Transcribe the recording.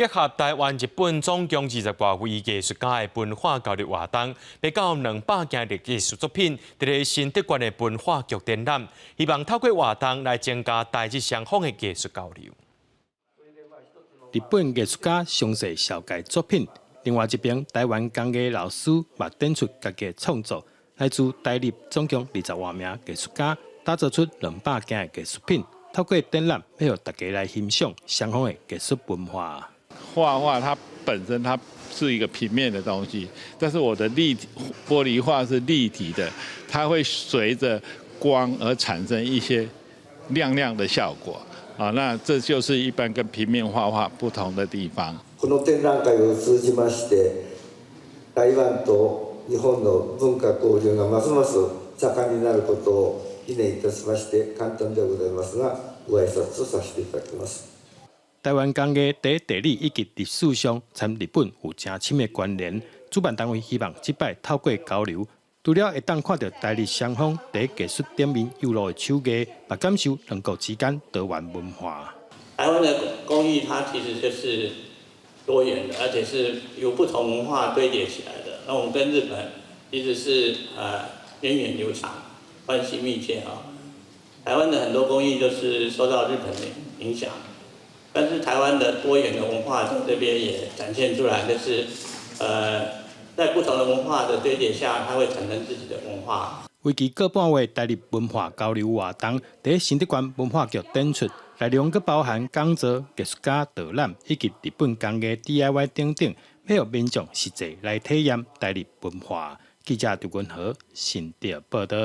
结合台湾、日本总共20多位艺术家的文化交流活动，比较200件的艺术作品，伫咧新德馆的文化局展览，希望透过活动来增加台日双方的艺术交流。日本艺术家详细绍介作品，另外一边台湾工艺老师嘛展出家己的创作，来自台日总共20多名艺术家，打造出200件的艺术品。透过展览，要让大家来欣赏双方的艺术文化。画画它本身它是一个平面的东西，但是我的玻璃画是立体的，它会随着光而产生一些亮亮的效果啊。那这就是一般跟平面画画不同的地方。この展覧会を通じまして、台湾と日本の文化交流がますます盛んになることを祈念いたしまして、簡単でございますが、ご挨拶とさせていただきます。台湾工艺在地理以及历史上参日本有真深的关联。主办单位希望这摆透过交流，除了会当看到台日双方在艺术点面有路的手艺，也感受两国之间多元文化。台湾的工艺它其实就是多元的，而且是由不同文化堆叠起来的。那我们跟日本其实是源远流长，关系密切啊。台湾的很多工艺都是受到日本的影响。但是台湾的多元的文化在这边也展现出来，就是在不同的文化的堆叠下，它会产生自己的文化。为期个半月台日文化交流活动，在新德馆文化局展出，内容佫包含讲座、艺术家导览以及日本工艺 DIY 等等，要让民众实际来体验台日文化。记者杜君和新德报道。